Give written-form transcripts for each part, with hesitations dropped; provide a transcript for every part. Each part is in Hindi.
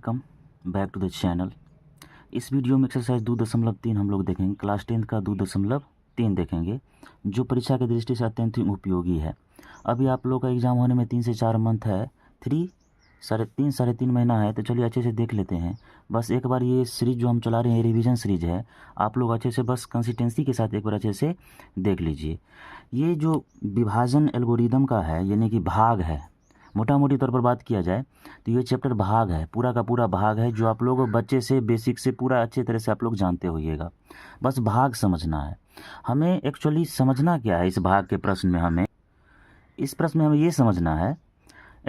Welcome back to the channel. इस वीडियो में एक्सरसाइज 2.3 हम लोग देखेंगे। क्लास 10 का 2.3 देखेंगे, जो परीक्षा की दृष्टि से अत्यंत ही उपयोगी है। अभी आप लोग का एग्ज़ाम होने में 3 से 4 मंथ है, साढ़े तीन महीना है। तो चलिए अच्छे से देख लेते हैं। बस एक बार ये सीरीज जो हम चला रहे हैं रिवीजन सीरीज है, आप लोग अच्छे से बस कंसिस्टेंसी के साथ एक बार अच्छे से देख लीजिए। ये जो विभाजन एल्गोरिदम का है, यानी कि भाग है, मोटा मोटी तौर पर बात किया जाए तो ये चैप्टर भाग है, पूरा का पूरा भाग है, जो आप लोग बच्चे से बेसिक से पूरा अच्छे तरह से आप लोग जानते होइएगा। बस भाग समझना है हमें। एक्चुअली समझना क्या है इस भाग के प्रश्न में, इस प्रश्न में हमें ये समझना है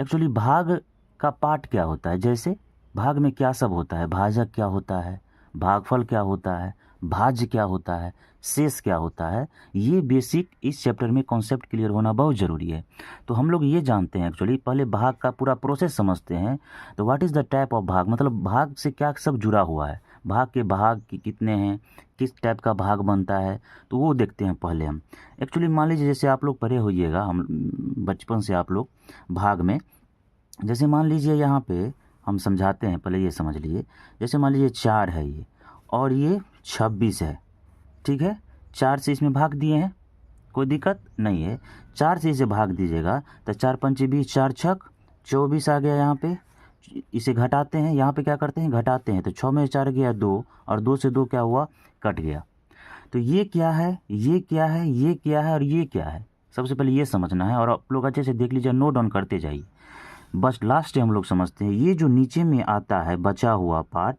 एक्चुअली भाग का पार्ट क्या होता है। जैसे भाग में क्या सब होता है, भाजक क्या होता है, भागफल क्या होता है, भाज्य क्या होता है, शेष क्या होता है। ये बेसिक इस चैप्टर में कॉन्सेप्ट क्लियर होना बहुत ज़रूरी है। तो हम लोग ये जानते हैं एक्चुअली, पहले भाग का पूरा प्रोसेस समझते हैं। तो what is the type of भाग, मतलब भाग से क्या सब जुड़ा हुआ है, भाग के भाग कितने हैं, किस टाइप का भाग बनता है, तो वो देखते हैं पहले हम। एक्चुअली मान लीजिए जैसे आप लोग पढ़े होइएगा, हम बचपन से आप लोग भाग में, जैसे मान लीजिए यहाँ पे हम समझाते हैं, पहले ये समझ लीजिए। जैसे मान लीजिए 4 है ये, और ये 26 है, ठीक है। 4 से इसमें भाग दिए हैं, कोई दिक्कत नहीं है। 4 से इसे भाग दीजिएगा तो 4 पंचे 20, 4 छक 24 आ गया। यहाँ पे इसे घटाते हैं, यहाँ पे क्या करते हैं, घटाते हैं। तो 6 में 4 गया 2, और 2 से 2 क्या हुआ, कट गया। तो ये क्या है, ये क्या है, ये क्या है और ये क्या है, सबसे पहले ये समझना है। और आप लोग अच्छे से देख लीजिए, नोट डाउन करते जाइए। बस लास्ट हम लोग समझते हैं, ये जो नीचे में आता है बचा हुआ पार्ट,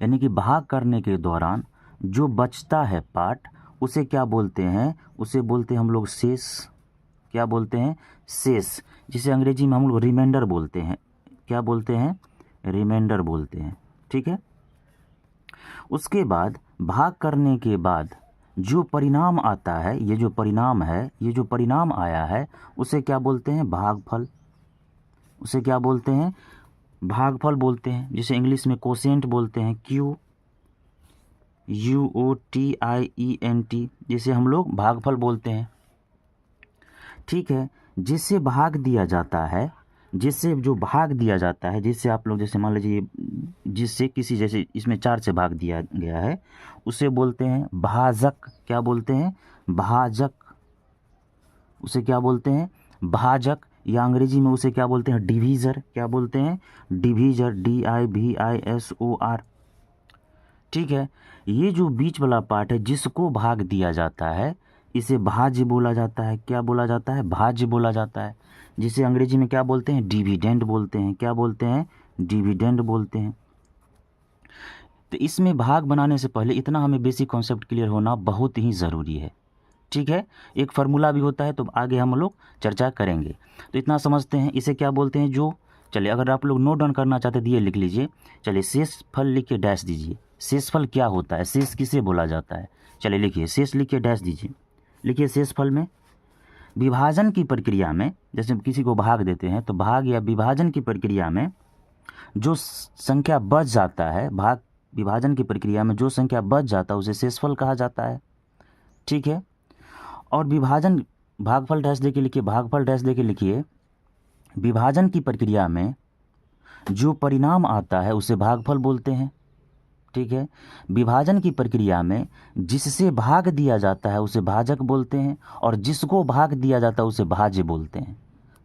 यानी कि भाग करने के दौरान जो बचता है पार्ट, उसे क्या बोलते हैं, उसे बोलते हैं हम लोग शेष। क्या बोलते हैं, शेष, जिसे अंग्रेजी में हम लोग रिमाइंडर बोलते हैं। क्या बोलते हैं, रिमाइंडर बोलते हैं, ठीक है। उसके बाद भाग करने के बाद जो परिणाम आता है, ये जो परिणाम है, ये जो परिणाम आया है, उसे क्या बोलते हैं, भागफल। उसे क्या बोलते हैं, भागफल बोलते हैं, जिसे इंग्लिश में कोशेंट बोलते हैं, QUOTIENT, जिसे हम लोग भागफल बोलते हैं, ठीक है। जिससे भाग दिया जाता है, जिससे जो भाग दिया जाता है, जिससे आप लोग जैसे मान लीजिए, जिससे किसी, जैसे इसमें 4 से भाग दिया गया है, उसे बोलते हैं भाजक। क्या बोलते हैं, भाजक। उसे क्या बोलते हैं, भाजक, या अंग्रेजी में उसे क्या बोलते हैं, डिवीज़र। क्या बोलते हैं, डिवीज़र, DIVISOR, ठीक है। ये जो बीच वाला पार्ट है, जिसको भाग दिया जाता है, इसे भाज्य बोला जाता है। क्या बोला जाता है, भाज्य बोला जाता है, जिसे अंग्रेजी में क्या बोलते हैं, डिविडेंड बोलते हैं। क्या बोलते हैं, डिविडेंड बोलते हैं। तो इसमें भाग बनाने से पहले इतना हमें बेसिक कॉन्सेप्ट क्लियर होना बहुत ही ज़रूरी है, ठीक है। एक फार्मूला भी होता है, तो आगे हम लोग चर्चा करेंगे। तो इतना समझते हैं, इसे क्या बोलते हैं, जो, चलिए अगर आप लोग नोट डाउन करना चाहते हैं, दिए लिख लीजिए। चलिए शेष फल लिख के डैश दीजिए। शेष फल क्या होता है, शेष किसे बोला जाता है, चलिए लिखिए, शेष लिख के डैश दीजिए। लिखिए, शेष फल में विभाजन की प्रक्रिया में, जैसे किसी को भाग देते हैं, तो भाग या विभाजन की प्रक्रिया में जो संख्या बच जाता है, भाग विभाजन की प्रक्रिया में जो संख्या बच जाता है, उसे शेषफल कहा जाता है, ठीक है। और विभाजन, भागफल डैश दे के लिखिए, भागफल डैश दे के लिखिए। विभाजन की प्रक्रिया में जो परिणाम आता है उसे भागफल बोलते हैं, ठीक है। विभाजन की प्रक्रिया में जिससे भाग दिया जाता है उसे भाजक बोलते हैं, और जिसको भाग दिया जाता है उसे भाज्य बोलते हैं।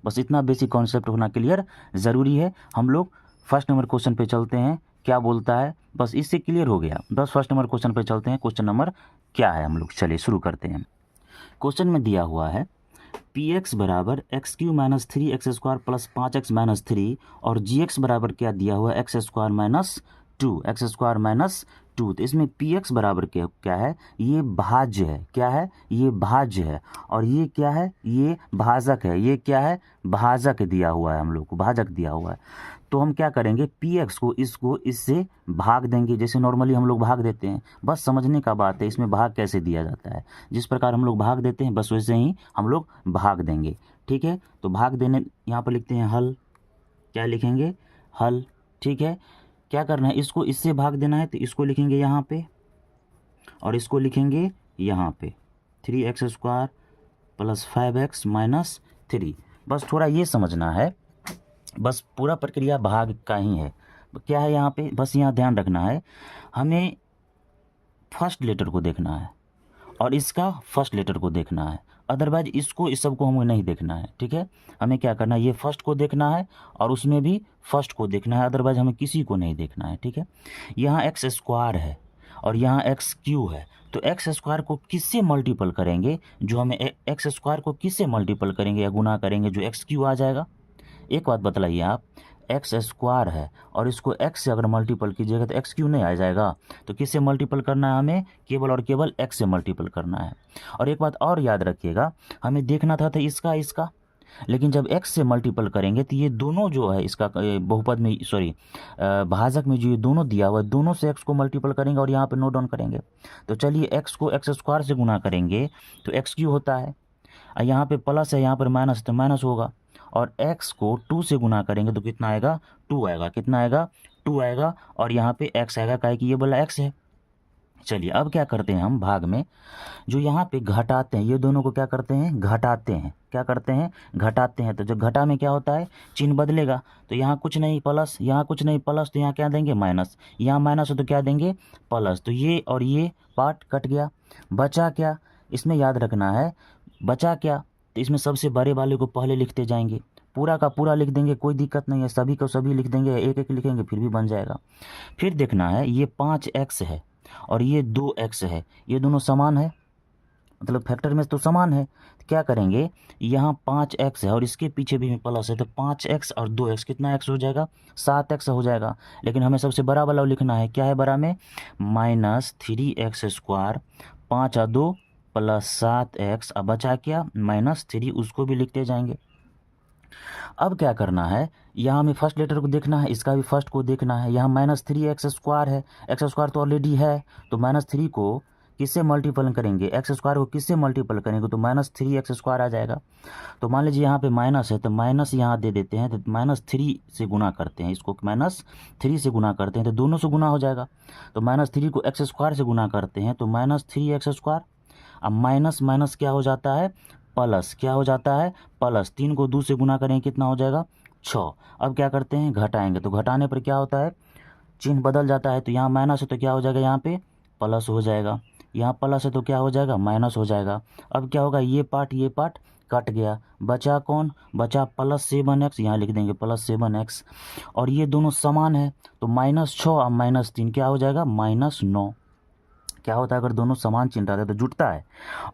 बस इतना बेसिक कॉन्सेप्ट होना क्लियर ज़रूरी है। हम लोग फर्स्ट नंबर क्वेश्चन पे चलते हैं, क्या बोलता है, बस इससे क्लियर हो गया। बस फर्स्ट नंबर क्वेश्चन पे चलते हैं, क्वेश्चन नंबर क्या है, हम लोग चलिए शुरू करते हैं। क्वेश्चन में दिया हुआ है px बराबर x³ - 3x² + 5x - 3, और gx बराबर क्या दिया हुआ है, x² - 2, x² - 2। तो इसमें px बराबर क्या है, ये भाज्य है। क्या है, ये भाज्य है। और ये क्या है, ये भाजक है। ये क्या है, भाजक दिया हुआ है, हम लोग को भाजक दिया हुआ है। तो हम क्या करेंगे, px को इसको इससे भाग देंगे, जैसे नॉर्मली हम लोग भाग देते हैं। बस समझने का बात है, इसमें भाग कैसे दिया जाता है, जिस प्रकार हम लोग भाग देते हैं बस वैसे ही हम लोग भाग देंगे, ठीक है। तो भाग देने, यहाँ पर लिखते हैं हल। क्या लिखेंगे, हल, ठीक है। क्या करना है, इसको इससे भाग देना है, तो इसको लिखेंगे यहाँ पे, और इसको लिखेंगे यहाँ पे, 3x² + 5x - 3। बस थोड़ा ये समझना है, बस पूरा प्रक्रिया भाग का ही है। क्या है यहाँ पे, बस यहाँ ध्यान रखना है, हमें फर्स्ट लेटर को देखना है और इसका फर्स्ट लेटर को देखना है, अदरवाइज इसको इस सब को हमें नहीं देखना है। ठीक है, हमें क्या करना है, ये फर्स्ट को देखना है और उसमें भी फर्स्ट को देखना है, अदरवाइज हमें किसी को नहीं देखना है। ठीक है, यहाँ एक्स स्क्वायर है और यहाँ एक्स क्यू है, तो एक्स स्क्वायर को किससे मल्टीपल करेंगे, जो हमें एक्स स्क्वायर को किससे मल्टीपल करेंगे या गुना करेंगे, जो एक्स क्यू आ जाएगा। एक बात बतलाइए आप, एक्स स्क्वायर है और इसको एक्स से अगर मल्टीपल कीजिएगा तो एक्स क्यू नहीं आ जाएगा, तो किससे मल्टीपल करना है, हमें केवल और केवल एक्स से मल्टीपल करना है। और एक बात और याद रखिएगा, हमें देखना था इसका, लेकिन जब x से मल्टीपल करेंगे तो ये दोनों जो है इसका बहुपद में भाजक में जो ये दोनों दिया हुआ है, दोनों से x को मल्टीपल करेंगे और यहाँ पे नोट डाउन करेंगे। तो चलिए x को एक्स स्क्वायर से गुना करेंगे तो एक्स क्यू होता है, यहाँ पे प्लस है, यहाँ पर माइनस, तो माइनस होगा, और x को 2 से गुना करेंगे तो कितना आएगा, 2 आएगा, कितना आएगा, 2 आएगा, और यहाँ पे x आएगा, काहे कि ये बोला x है। चलिए अब क्या करते हैं, हम भाग में जो यहाँ पे घटाते हैं, ये दोनों को क्या करते हैं, घटाते हैं, क्या करते हैं, घटाते हैं। तो जब घटा में क्या होता है, चिन्ह बदलेगा, तो यहाँ कुछ नहीं प्लस, यहाँ कुछ नहीं प्लस, तो यहाँ क्या देंगे, माइनस, यहाँ माइनस हो तो क्या देंगे, प्लस, तो ये और ये पार्ट कट गया, बचा क्या, इसमें याद रखना है, बचा क्या, तो इसमें सबसे बड़े वाले को पहले लिखते जाएंगे, पूरा का पूरा लिख देंगे, कोई दिक्कत नहीं है, सभी को सभी लिख देंगे, एक एक लिखेंगे फिर भी बन जाएगा। फिर देखना है, ये 5x है और ये 2x है, ये दोनों समान है, मतलब फैक्टर में तो समान है, तो क्या करेंगे, यहाँ 5x है और इसके पीछे भी प्लस है, तो 5x और 2x कितना x हो जाएगा, 7x हो जाएगा। लेकिन हमें सबसे बड़ा वाला लिखना है, क्या है बड़ा में, -3x², 5 और 2 प्लस 7x, अब बचा क्या, -3, उसको भी लिखते जाएंगे। अब क्या करना है, यहाँ हमें फर्स्ट लेटर को देखना है, इसका भी फर्स्ट को देखना है, यहाँ -3x² है, x² तो ऑलरेडी है, तो -3 को किससे मल्टीपल करेंगे, x² को किससे मल्टीपल करेंगे, तो -3x² आ जाएगा। तो मान लीजिए यहाँ पे माइनस है, तो माइनस यहाँ दे देते हैं, तो -3 से गुना करते हैं, इसको -3 से गुना करते हैं, तो दोनों से गुना हो जाएगा। तो -3 को x² से गुना करते हैं तो -3x², अब माइनस माइनस क्या हो जाता है, प्लस, क्या हो जाता है, प्लस, 3 को 2 से गुना करें कितना हो जाएगा, 6। अब क्या करते हैं, घटाएंगे, तो घटाने पर क्या होता है, चिन्ह बदल जाता है, तो यहाँ माइनस है तो क्या हो जाएगा, यहाँ पे प्लस हो जाएगा, यहाँ प्लस है तो क्या हो जाएगा, माइनस हो जाएगा। अब क्या होगा, ये पार्ट कट गया, बचा कौन, बचा +7x, यहाँ लिख देंगे +7x, और ये दोनों समान है, तो -6 और -3 क्या हो जाएगा, -9। क्या होता है, अगर दोनों समान चिन्ह रहता है तो जुटता है,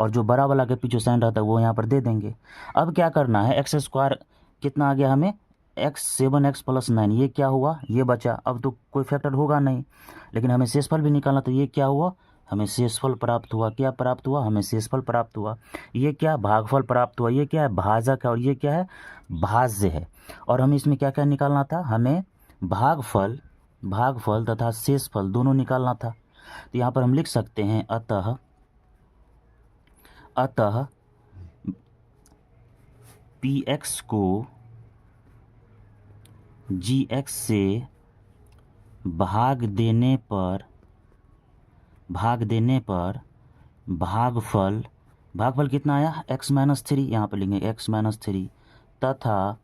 और जो बड़ा वाला के पीछे साइन रहता है वो यहाँ पर दे देंगे। अब क्या करना है, x² कितना आ गया हमें, 7x + 9, ये क्या हुआ, ये बचा, अब तो कोई फैक्टर होगा नहीं, लेकिन हमें शेषफल भी निकालना, तो ये क्या हुआ, हमें शेषफल प्राप्त हुआ, क्या प्राप्त हुआ, हमें शेषफल प्राप्त हुआ। ये क्या, भागफल प्राप्त हुआ, ये क्या है, भाजक है, और ये क्या है, भाज्य है। और हमें इसमें क्या क्या निकालना था, हमें भागफल तथा शेषफल दोनों निकालना था। तो यहाँ पर हम लिख सकते हैं, अतः px को gx से भाग देने पर भागफल कितना आया, x-3, यहाँ पर लिखेंगे x-3, तथा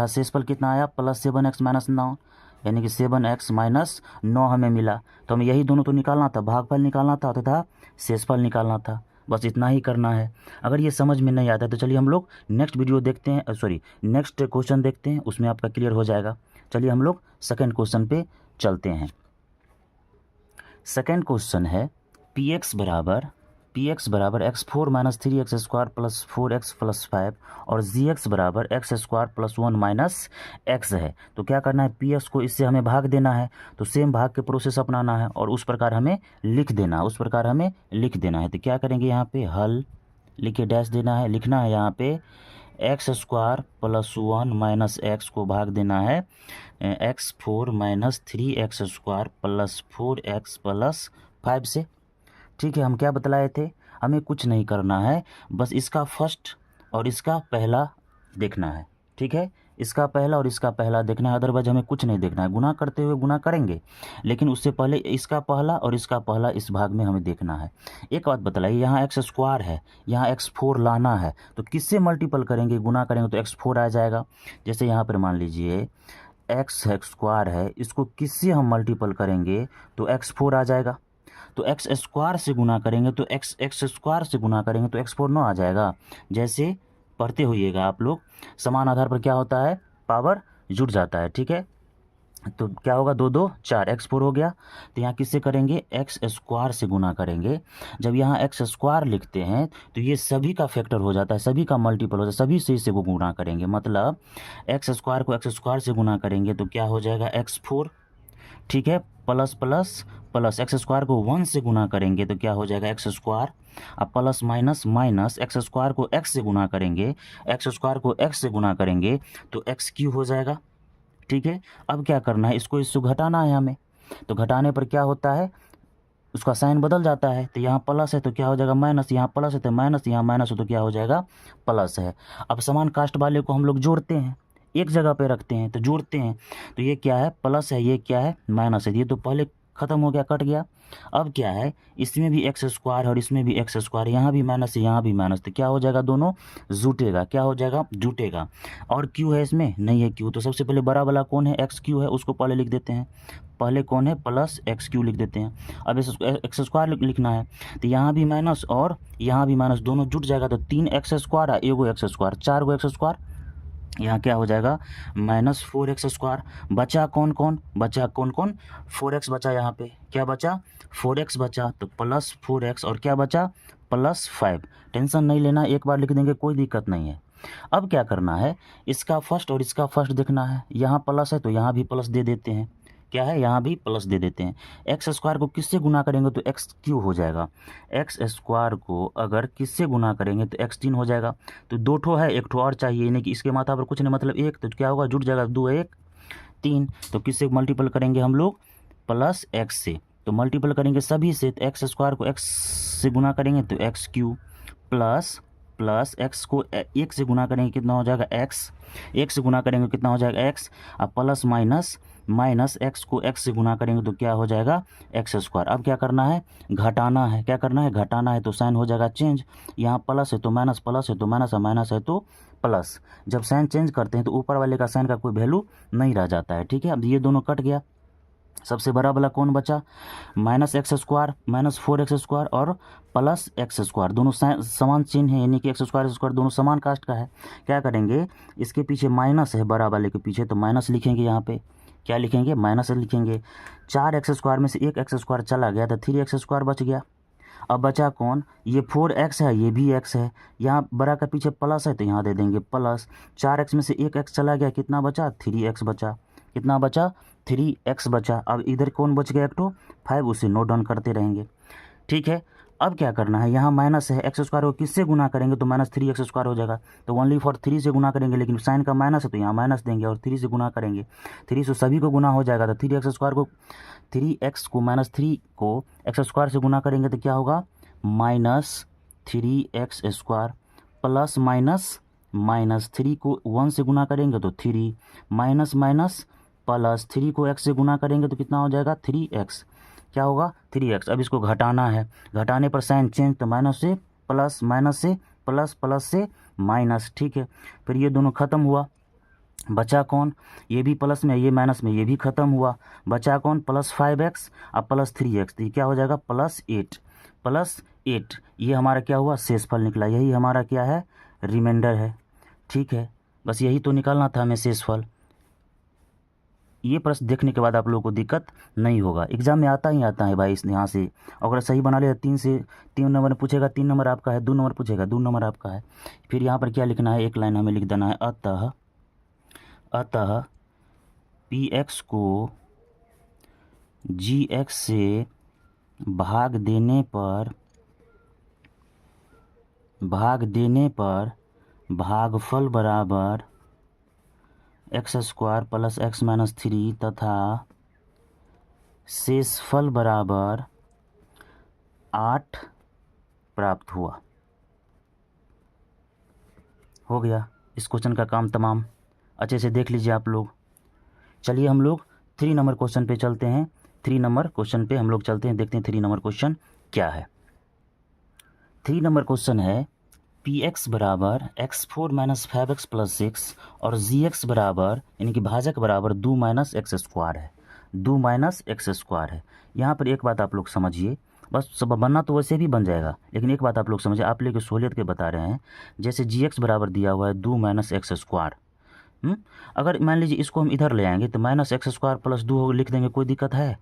शेषफल कितना आया, +7x - 9, यानी कि 7x - 9 हमें मिला। तो हमें यही दोनों तो निकालना था, भागफल निकालना था तथा शेषफल निकालना था, बस इतना ही करना है। अगर ये समझ में नहीं आता है तो चलिए हम लोग नेक्स्ट वीडियो देखते हैं, नेक्स्ट क्वेश्चन देखते हैं, उसमें आपका क्लियर हो जाएगा। चलिए हम लोग सेकंड क्वेश्चन पे चलते हैं। सेकंड क्वेश्चन है, px बराबर x4 - 3x² + 4x + 5 और gx बराबर x² + 1 - x है। तो क्या करना है, px को इससे हमें भाग देना है, तो सेम भाग के प्रोसेस अपनाना है और उस प्रकार हमें लिख देना है। तो क्या करेंगे, यहाँ पे हल लिख के डैश देना है, लिखना है यहाँ पे x² + 1 - x को भाग देना है x4 - 3x² + 4x + 5 से। ठीक है, हम क्या बतलाए थे, हमें कुछ नहीं करना है, बस इसका फर्स्ट और इसका पहला देखना है। ठीक है, इसका पहला और इसका पहला देखना है, अदरवाइज हमें कुछ नहीं देखना है। गुना करते हुए गुना करेंगे, लेकिन उससे पहले इसका पहला और इसका पहला इस भाग में हमें देखना है। एक बात बतलाइए, यहाँ एक्स स्क्वायर है, यहाँ x4 लाना है, तो किससे मल्टीपल करेंगे, गुना करेंगे तो x4 आ जाएगा। जैसे यहाँ पर मान लीजिए एक्स स्क्वायर है, इसको किससे हम मल्टीपल करेंगे तो x4 आ जाएगा। तो एक्स स्क्वायर से गुना करेंगे तो एक्स स्क्वायर से गुना करेंगे तो x4 नो आ जाएगा। जैसे पढ़ते होइएगा आप लोग, समान आधार पर क्या होता है, पावर जुड़ जाता है, ठीक है। तो क्या होगा, 2 2 4, x4 हो गया। तो यहाँ किससे करेंगे, एक्स स्क्वायर से गुना करेंगे। जब यहाँ एक्स स्क्वायर लिखते हैं तो ये सभी का फैक्टर हो जाता है, सभी का मल्टीपल हो जाता है, सभी से इसे को गुना करेंगे। मतलब एक्स स्क्वायर को एक्स स्क्वायर से गुना करेंगे तो क्या हो जाएगा, x4, ठीक है, plus plus plus x square को 1 से गुना करेंगे तो क्या हो जाएगा, एक्स स्क्वायर। अब plus minus minus x square को एक्स से गुना करेंगे, एक्स स्क्वायर को एक्स से गुना करेंगे तो एक्स क्यू हो जाएगा, ठीक है। अब क्या करना है, इसको इससे घटाना है हमें। तो घटाने पर क्या होता है, उसका साइन बदल जाता है। तो यहाँ प्लस है तो क्या हो जाएगा माइनस, यहाँ प्लस है तो माइनस, यहाँ माइनस हो तो क्या हो जाएगा प्लस है। अब समान कास्ट वाले को हम लोग जोड़ते हैं, एक जगह पे रखते हैं तो जोड़ते हैं। तो ये क्या है, प्लस है, ये क्या है माइनस है, ये तो पहले ख़त्म हो गया, कट गया। अब क्या है, इसमें भी एक्स स्क्वायर है और इसमें भी एक्स स्क्वायर, यहाँ भी माइनस है यहाँ भी माइनस, तो क्या हो जाएगा, दोनों जुटेगा, क्या हो जाएगा जुटेगा। और क्यू है इसमें, नहीं है क्यू, तो सबसे पहले बड़ा वाला कौन है, एक्स क्यू है, उसको पहले लिख देते हैं। पहले कौन है, प्लस एक्स क्यू लिख देते हैं। अब इस एक्स स्क्वायर लिखना है, तो यहाँ भी माइनस और यहाँ भी माइनस, दोनों जुट जाएगा तो 3 एक्स स्क्वायर है, एगो एक्स स्क्वायर, 4 गो एक्स स्क्वायर, यहाँ क्या हो जाएगा -4x स्क्वायर। बचा कौन कौन, बचा कौन कौन, 4x बचा, यहाँ पे क्या बचा 4x बचा, तो +4x और क्या बचा +5। टेंशन नहीं लेना, एक बार लिख देंगे कोई दिक्कत नहीं है। अब क्या करना है, इसका फर्स्ट और इसका फर्स्ट देखना है। यहाँ प्लस है तो यहाँ भी प्लस दे देते हैं, क्या है यहाँ भी प्लस दे देते हैं। एक्स स्क्वायर को किससे गुना करेंगे तो एक्स क्यू हो जाएगा। एक्स स्क्वायर को अगर किससे गुना करेंगे तो x3 हो जाएगा। तो 2 ठो है, 1 ठो और चाहिए, यानी कि इसके माथा पर कुछ नहीं, मतलब 1, तो क्या होगा जुट जाएगा, 2 1 3। तो किससे मल्टीपल करेंगे हम लोग, प्लस एक्स से। तो मल्टीपल करेंगे सभी से, तो एक्स स्क्वायर को एक्स से गुना करेंगे तो x Q, plus plus x को एक से गुना करेंगे कितना हो जाएगा एक्स, एक से गुना करेंगे कितना हो जाएगा एक्स। अब प्लस माइनस माइनस एक्स को एक्स से गुना करेंगे तो क्या हो जाएगा एक्स स्क्वायर। अब क्या करना है, घटाना है, क्या करना है घटाना है, तो साइन हो जाएगा चेंज। यहाँ प्लस है तो माइनस, प्लस है तो माइनस, माइनस है तो प्लस। जब साइन चेंज करते हैं तो ऊपर वाले का साइन का कोई वैल्यू नहीं रह जाता है, ठीक है। अब ये दोनों कट गया, सबसे बड़ा वाला कौन बचा, -x स्क्वायर, -4x स्क्वायर और प्लस एक्स स्क्वायर, दोनों समान चिन्ह है, यानी कि एक्स स्क्वायर स्क्वायर दोनों समान कास्ट का है। क्या करेंगे, इसके पीछे माइनस है बड़ा वाले के पीछे, तो माइनस लिखेंगे, यहाँ पे क्या लिखेंगे माइनस लिखेंगे। 4x स्क्वायर में से एक एक्स स्क्वायर चला गया तो 3x स्क्वायर बच गया। अब बचा कौन, ये 4x है, ये भी x है, यहाँ बड़ा का पीछे प्लस है तो यहाँ दे देंगे प्लस। 4x में से एक x चला गया, कितना बचा 3x बचा, कितना बचा 3x बचा। अब इधर कौन बच गया, एक तो 5, उसे नोट डाउन करते रहेंगे, ठीक है। अब क्या करना है, यहाँ माइनस है, एक्स स्क्वायर को किससे गुना करेंगे तो -3x स्क्वायर हो जाएगा। तो ओनली फॉर 3 से गुना करेंगे, लेकिन साइन का माइनस है तो यहाँ माइनस देंगे और 3 से गुना करेंगे, 3 से सभी को गुना हो जाएगा। तो 3x स्क्वायर को 3x को -3 को एक्स स्क्वायर से गुना करेंगे तो क्या होगा -3x square, plus minus minus 3 को 1 से गुना करेंगे तो 3, माइनस माइनस प्लस 3 को x से गुना करेंगे तो कितना हो जाएगा 3x, क्या होगा 3x। अब इसको घटाना है, घटाने पर साइन चेंज, तो माइनस से प्लस, माइनस से प्लस, प्लस से माइनस, ठीक है। फिर ये दोनों ख़त्म हुआ, बचा कौन, ये भी प्लस में ये माइनस में, ये भी ख़त्म हुआ। बचा कौन, +5x अब +3x, तो ये क्या हो जाएगा +8, +8। ये हमारा क्या हुआ शेषफल निकला, यही हमारा क्या है रिमाइंडर है, ठीक है। बस यही तो निकालना था हमें शेषफल। ये प्रश्न देखने के बाद आप लोगों को दिक्कत नहीं होगा, एग्जाम में आता ही आता है भाई। इस यहाँ से अगर सही बना लिया 3 नंबर पूछेगा, 3 नंबर आपका है, 2 नंबर पूछेगा 2 नंबर आपका है। फिर यहाँ पर क्या लिखना है, एक लाइन हमें लिख देना है, अतः px को gx से भाग देने पर भागफल बराबर x square plus x minus 3 तथा शेषफल बराबर 8 प्राप्त हुआ। हो गया इस क्वेश्चन का काम तमाम। अच्छे से देख लीजिए आप लोग। चलिए हम लोग 3 नंबर क्वेश्चन पे चलते हैं। 3 नंबर क्वेश्चन पे हम लोग चलते हैं, देखते हैं 3 नंबर क्वेश्चन क्या है। 3 नंबर क्वेश्चन है पी एक्स बराबर x4 माइनस 5x प्लस 6 और जी एक्स बराबर यानी कि भाजक बराबर 2 माइनस एक्स स्क्वायर है। 2 माइनस एक्स स्क्वायर है। यहाँ पर एक बात आप लोग समझिए, बस सब बनना तो वैसे भी बन जाएगा, लेकिन एक बात आप लोग समझिए, आप लोग सहूलियत के बता रहे हैं। जैसे जी एक्स बराबर दिया हुआ है 2 माइनस एक्स स्क्वायर। अगर मान लीजिए इसको हम इधर ले आएंगे तो माइनस एक्स स्क्वायर प्लस 2 लिख देंगे, कोई दिक्कत है?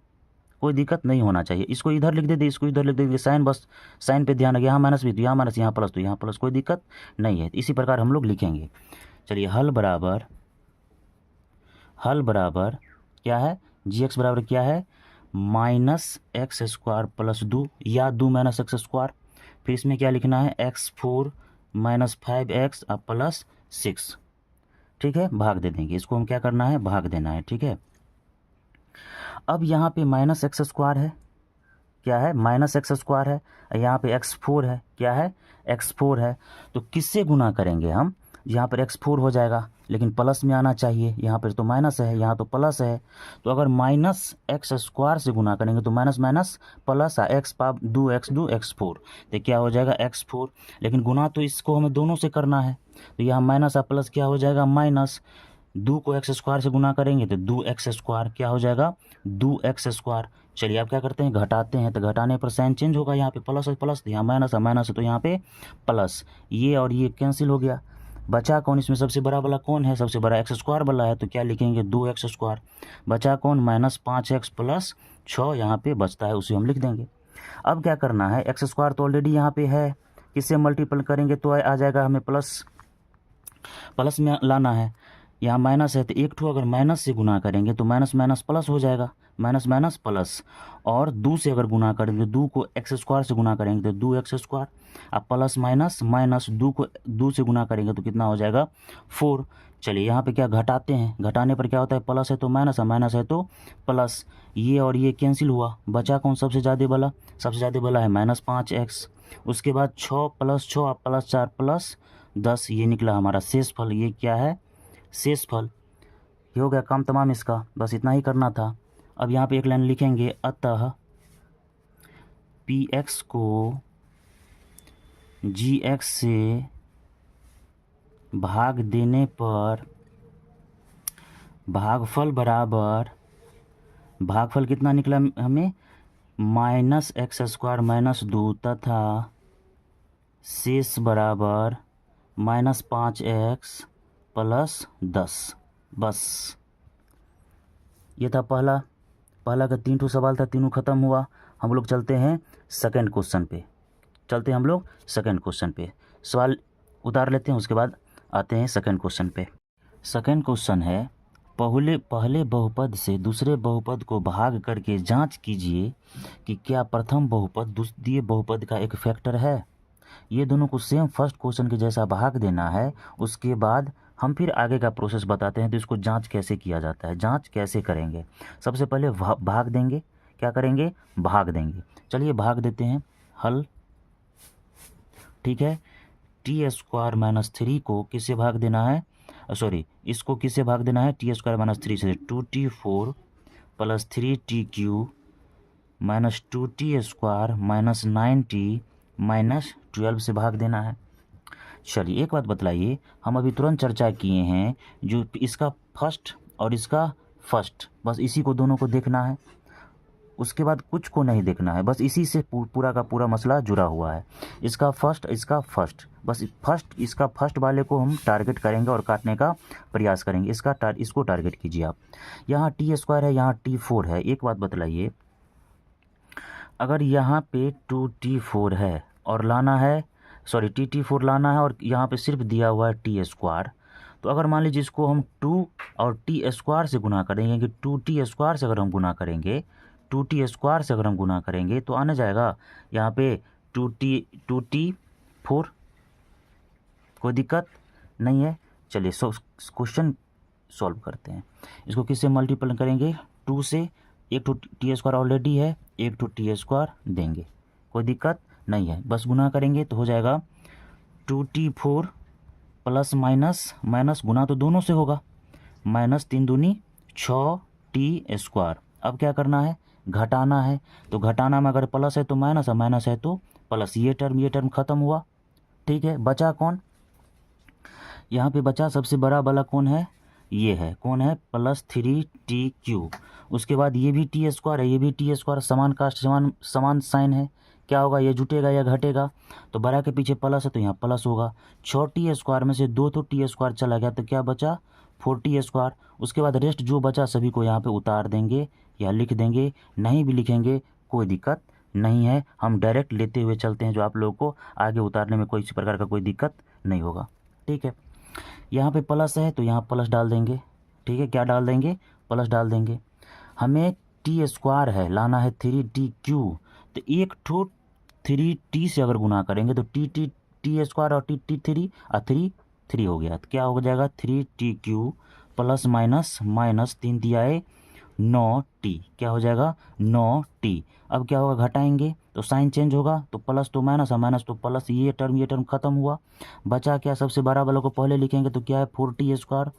कोई दिक्कत नहीं होना चाहिए। इसको इधर लिख देते, इसको इधर लिख देंगे, साइन बस साइन पे ध्यान रखिए, यहाँ माइनस भी तो यहाँ माइनस, यहाँ प्लस तो यहाँ प्लस, कोई दिक्कत नहीं है। इसी प्रकार हम लोग लिखेंगे। चलिए हल बराबर क्या है, जी एक्स बराबर क्या है, माइनस एक्स स्क्वायर प्लस 2 या 2 माइनस एक्स स्क्वायर। फिर इसमें क्या लिखना है, x4 माइनस 5x प्लस 6। ठीक है, भाग दे देंगे, इसको हम क्या करना है, भाग देना है। ठीक है, अब यहाँ पे माइनस एक्स स्क्वायर है, क्या है, माइनस एक्स स्क्वायर है। यहाँ पे x4 है, क्या है, x4 है। तो किससे गुना करेंगे हम, यहाँ पर x4 हो जाएगा, लेकिन प्लस में आना चाहिए, यहाँ पर तो माइनस है, यहाँ तो प्लस है। तो अगर माइनस एक्स स्क्वायर से गुना करेंगे तो माइनस माइनस प्लस है, एक्स पाप 2 x4, तो क्या हो जाएगा x4। लेकिन गुना तो इसको हमें दोनों से करना है, तो यहाँ माइनस प्लस क्या हो जाएगा, माइनस 2 को एक्स स्क्वायर से गुना करेंगे तो 2x स्क्वायर, क्या हो जाएगा, 2x स्क्वायर। चलिए आप क्या करते हैं, घटाते हैं, तो घटाने पर साइन चेंज होगा, यहाँ पे प्लस है प्लस, यहाँ माइनस है माइनस है, तो यहाँ पे प्लस, ये और ये कैंसिल हो गया। बचा कौन, इसमें सबसे बड़ा वाला कौन है, सबसे बड़ा एक्स स्क्वायर वाला है, तो क्या लिखेंगे, 2x स्क्वायर। बचा कौन, माइनस 5x प्लस 6 यहाँ पे बचता है, उसे हम लिख देंगे। अब क्या करना है, एक्स स्क्वायर तो ऑलरेडी यहाँ पे है, किससे मल्टीपल करेंगे तो आ जाएगा, हमें प्लस में लाना है। यहाँ माइनस है तो एक ठो अगर माइनस से गुना करेंगे तो माइनस माइनस प्लस हो जाएगा, माइनस माइनस प्लस। और 2 से अगर गुना करेंगे, 2 को एक्स स्क्वायर से गुना करेंगे तो 2x स्क्वायर। अब प्लस माइनस माइनस 2 को 2 से गुना करेंगे तो कितना हो जाएगा, 4। चलिए यहाँ पे क्या घटाते हैं, घटाने पर क्या होता है, प्लस है तो माइनस है, माइनस है तो प्लस, ये और ये कैंसिल हुआ। बचा कौन सबसे ज़्यादा वाला, सबसे ज़्यादा वाला है माइनस 5x। उसके बाद 6 प्लस 6 प्लस 4 प्लस 10, ये निकला हमारा शेष फल। ये क्या है, शेष फल। ये हो गया काम तमाम इसका, बस इतना ही करना था। अब यहाँ पे एक लाइन लिखेंगे, अतः पी एक्स को जी एक्स से भाग देने पर भागफल बराबर, भागफल कितना निकला हमें, माइनस एक्स स्क्वायर माइनस 2 तथा शेष बराबर माइनस 5x प्लस 10। बस ये था पहला का 3 ठो सवाल था, तीनों ख़त्म हुआ। हम लोग चलते हैं सेकंड क्वेश्चन पे, सवाल उतार लेते हैं, उसके बाद आते हैं सेकंड क्वेश्चन पे। सेकंड क्वेश्चन है, पहले बहुपद से दूसरे बहुपद को भाग करके जांच कीजिए कि क्या प्रथम बहुपद द्वितीय बहुपद का एक फैक्टर है। ये दोनों को सेम फर्स्ट क्वेश्चन के जैसा भाग देना है। उसके बाद हम फिर आगे का प्रोसेस बताते हैं, तो इसको जांच कैसे किया जाता है, जांच कैसे करेंगे। सबसे पहले भाग देंगे, क्या करेंगे, भाग देंगे। चलिए भाग देते हैं, हल। ठीक है, टी स्क्वायर माइनस 3 को किससे भाग देना है, इसको किससे भाग देना है, टी स्क्वायर माइनस 3 से, 2t4 plus 3t³ minus 2t square minus 9t minus 12 से भाग देना है। चलिए एक बात बतलाइए, हम अभी तुरंत चर्चा किए हैं जो इसका फर्स्ट और इसका फर्स्ट, बस इसी को दोनों को देखना है, उसके बाद कुछ को नहीं देखना है, बस इसी से पूरा का पूरा मसला जुड़ा हुआ है। इसका फर्स्ट, बस इसका फर्स्ट वाले को हम टारगेट करेंगे और काटने का प्रयास करेंगे। इसको टारगेट कीजिए आप। यहाँ टी स्क्वायर है, यहाँ t4 है। एक बात बतलाइए, अगर यहाँ पे 2t4 है और लाना है, टी4 लाना है और यहाँ पे सिर्फ दिया हुआ है टी स्क्वायर, तो अगर मान लीजिए इसको हम 2 और टी स्क्वायर से गुना करेंगे, कि 2t स्क्वायर से अगर हम गुना करेंगे, 2t स्क्वायर से अगर हम गुना करेंगे तो आने जाएगा यहाँ पे 2t4, कोई दिक्कत नहीं है। चलिए क्वेश्चन सॉल्व करते हैं। इसको किससे मल्टीपल करेंगे, 2 से, एक तो टी स्क्वायर ऑलरेडी है, एक तो टी स्क्वायर देंगे, कोई दिक्कत नहीं है। बस गुना करेंगे तो हो जाएगा 2t4 प्लस माइनस गुना तो दोनों से होगा, माइनस 3 दूनी 6t²। अब क्या करना है, घटाना है। तो घटाना में अगर प्लस है तो माइनस, और माइनस है तो प्लस। ये टर्म खत्म हुआ। ठीक है, बचा कौन, यहाँ पे बचा सबसे बड़ा वाला कौन है, ये है, कौन है, +3t³। उसके बाद ये भी t² है, ये भी t², समान कास्ट समान साइन है। क्या होगा, ये जुटेगा या घटेगा, तो बड़ा के पीछे प्लस है तो यहाँ प्लस होगा। 6t² में से 2 तो t² चला गया, तो क्या बचा, 4t²। उसके बाद रेस्ट जो बचा सभी को यहाँ पे उतार देंगे या लिख देंगे, नहीं भी लिखेंगे कोई दिक्कत नहीं है। हम डायरेक्ट लेते हुए चलते हैं, जो आप लोगों को आगे उतारने में कोई इसी प्रकार का कोई दिक्कत नहीं होगा। ठीक है, यहाँ पे प्लस है तो यहाँ प्लस डाल देंगे। ठीक है, क्या डाल देंगे, प्लस डाल देंगे। हमें t² है, लाना है 3t³। तो एक ठो 3t से अगर गुना करेंगे तो t² और t3 और 3 हो गया, तो क्या हो जाएगा, 3t³ प्लस माइनस माइनस 3 दिया है 9t, क्या हो जाएगा 9t। अब क्या होगा, घटाएंगे तो साइन चेंज होगा, तो प्लस तो माइनस और माइनस तो प्लस, ये टर्म खत्म हुआ। बचा क्या, सबसे बड़ा वालों को पहले लिखेंगे, तो क्या है 4t²।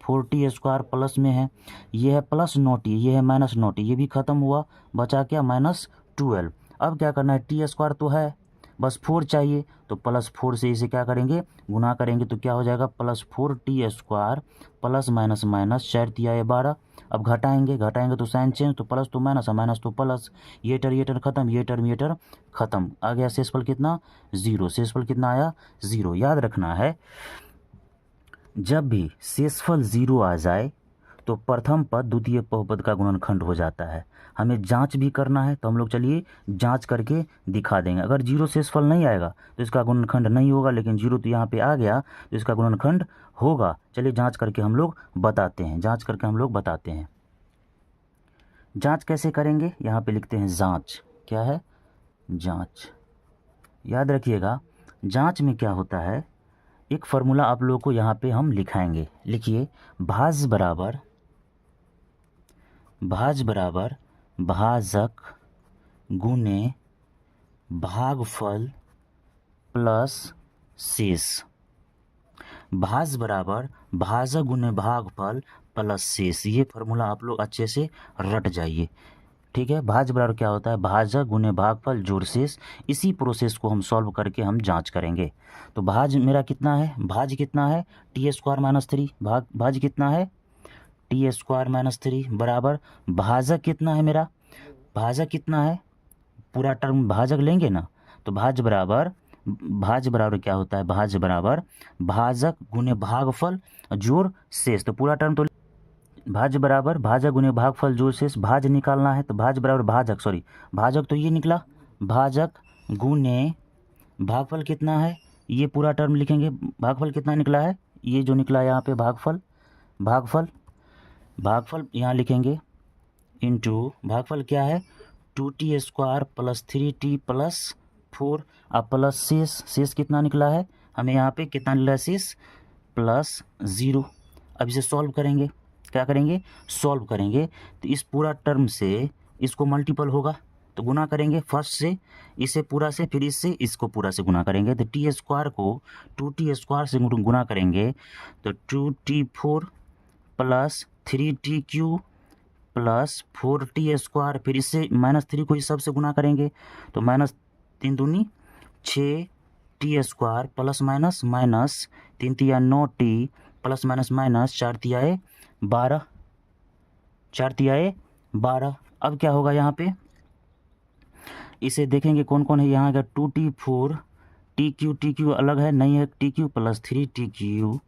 4t² प्लस में है, ये है प्लस 9t, ये है माइनस 9t, ये भी खत्म हुआ। बचा क्या, -12। अब क्या करना है, t² तो है, बस 4 चाहिए, तो +4 से इसे क्या करेंगे, गुना करेंगे, तो क्या हो जाएगा, +4t² प्लस माइनस माइनस 4 दिया है 12। अब घटाएंगे तो साइन चेंज, तो प्लस तो माइनस और माइनस तो प्लस, ये टर्म खत्म, ये टर्म खत्म। आ गया शेषफल कितना, 0। शेषफल कितना आया, 0। याद रखना है, जब भी शेषफल 0 आ जाए तो प्रथम पद द्वितीय बहुपद का गुणनखंड हो जाता है। हमें जांच भी करना है, तो हम लोग चलिए जांच करके दिखा देंगे। अगर 0 शेषफल नहीं आएगा तो इसका गुणनखंड नहीं होगा, लेकिन 0 तो यहाँ पे आ गया तो इसका गुणनखंड होगा। चलिए जांच करके हम लोग बताते हैं, जांच कैसे करेंगे, यहाँ पे लिखते हैं जांच। क्या है, जांच। याद रखिएगा, जांच में क्या होता है, एक फार्मूला आप लोगों को यहाँ पे हम लिखाएंगे। लिखिए, भाज बराबर भाजक गुने भागफल प्लस शेष। भाज बराबर भाजक गुने भागफल प्लस शेष, ये फार्मूला आप लोग अच्छे से रट जाइए। ठीक है, भाज बराबर क्या होता है, भाजक गुने भागफल जोड़ शेष। इसी प्रोसेस को हम सॉल्व करके हम जांच करेंगे। तो भाज मेरा कितना है, भाज कितना है, t² - 3, भाज कितना है, t² - 3 बराबर भाजक कितना है मेरा, भाजक कितना है, पूरा टर्म भाजक लेंगे ना, तो भाज बराबर क्या होता है, भाज बराबर भाजक गुने भागफल जोड़ शेष। तो पूरा टर्म तो भाज बराबर भाजक गुने भागफल जोड़ शेष, भाज निकालना है तो भाज बराबर भाजक तो ये निकला, भाजक गुने भागफल कितना है, ये पूरा टर्म लिखेंगे। भागफल कितना निकला है, ये जो निकला यहाँ पे भागफल यहाँ लिखेंगे, इनटू भागफल क्या है, 2t² प्लस 3t प्लस 4 अब प्लस शेष कितना निकला है, हमें यहाँ पे कितना निकला है, शेष +0। अब इसे सॉल्व करेंगे, क्या करेंगे, सॉल्व करेंगे, तो इस पूरा टर्म से इसको मल्टीपल होगा तो गुना करेंगे, फर्स्ट से इसे पूरा से, फिर इससे इसको पूरा से गुना करेंगे। तो t² को 2t² से गुना करेंगे तो 2t4 plus 3t³ plus 4t², फिर इससे -3 को इस सब से गुना करेंगे तो -3 दूनी 6t² प्लस माइनस माइनस 3 तिया 9t प्लस माइनस माइनस 4 तिया 12। अब क्या होगा, यहाँ पे इसे देखेंगे कौन कौन है, यहाँ का 2t4 tq अलग है, नहीं है, tq प्लस 3tq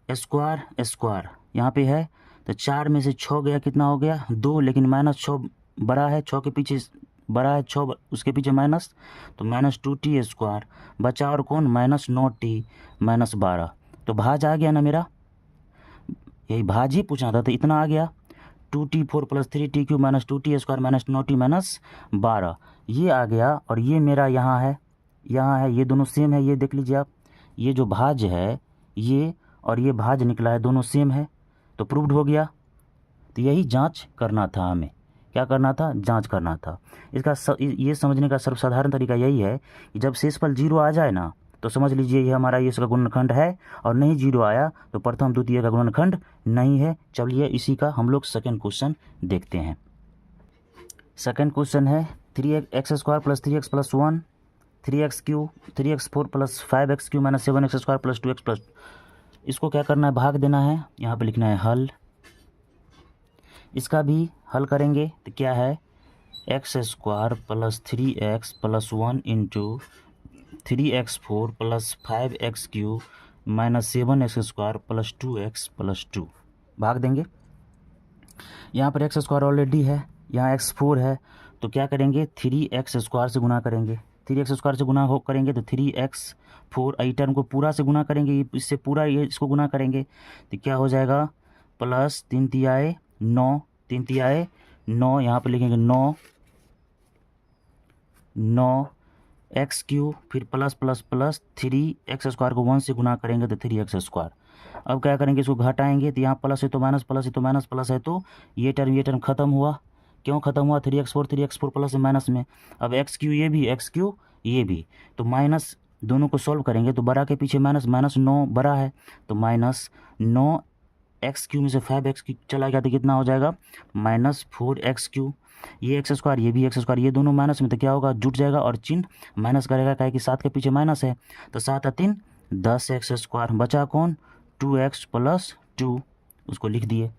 स्क्वायर यहाँ पे है, तो 4 में से 6 गया, कितना हो गया 2, लेकिन -6 बड़ा है, 6 के पीछे बड़ा है 6, उसके पीछे माइनस, तो -2t² बचा, और कौन, -9t -12। तो भाज आ गया ना मेरा, यही भाज ही पूछना था, तो इतना आ गया 2t4 plus 3tq -2t² -9t -12, ये आ गया। और ये मेरा यहाँ है, ये दोनों सेम है, ये देख लीजिए आप, ये जो भाज है ये और ये भाज निकला है, दोनों सेम है, तो प्रूव्ड हो गया। तो यही जांच करना था, हमें क्या करना था, जांच करना था। इसका ये समझने का सर्वसाधारण तरीका यही है कि जब शेषफल 0 आ जाए ना, तो समझ लीजिए ये हमारा ये इसका गुणनखंड है, और नहीं जीरो आया तो प्रथम द्वितीय का गुणनखंड नहीं है। चलिए इसी का हम लोग सेकेंड क्वेश्चन देखते हैं। सेकेंड क्वेश्चन है 3x² + 3x + 1 3x³ 3x4 + 5x³ - 7x² + 2x+। इसको क्या करना है, भाग देना है। यहाँ पे लिखना है हल। इसका भी हल करेंगे तो क्या है, x² + 3x + 1 × 3x4 + 5x³ - 7x² + 2x + 2 भाग देंगे। यहाँ पर x² ऑलरेडी है, यहाँ x4 है, तो क्या करेंगे 3x² से गुना करेंगे। 3x² से गुना करेंगे तो 3x4 आई टर्म को पूरा से गुना करेंगे, इससे पूरा ये इसको गुना करेंगे तो क्या हो जाएगा, प्लस 3 तियाए 9, 3 तियाए 9, यहाँ पर लिखेंगे 9 x³ फिर प्लस प्लस प्लस 3x² को 1 से गुना करेंगे तो 3x²। अब क्या करेंगे, इसको घटाएंगे तो यहाँ प्लस है तो माइनस, प्लस है तो माइनस, प्लस है तो ये टर्म खत्म हुआ। क्यों खत्म हुआ, 3x4 प्लस है माइनस में। अब x³ ये भी, x³ ये भी, तो माइनस दोनों को सॉल्व करेंगे तो बड़ा के पीछे माइनस, -9 बड़ा है तो -9 x³ में से 5x³ चला गया तो कितना हो जाएगा, -4x³। ये x², ये भी x², ये दोनों माइनस में तो क्या होगा, जुट जाएगा और चिन्ह माइनस करेगा, क्या कि 7 के पीछे माइनस है तो 7 और 3 10x²। बचा कौन, 2x + 2, उसको लिख दिए।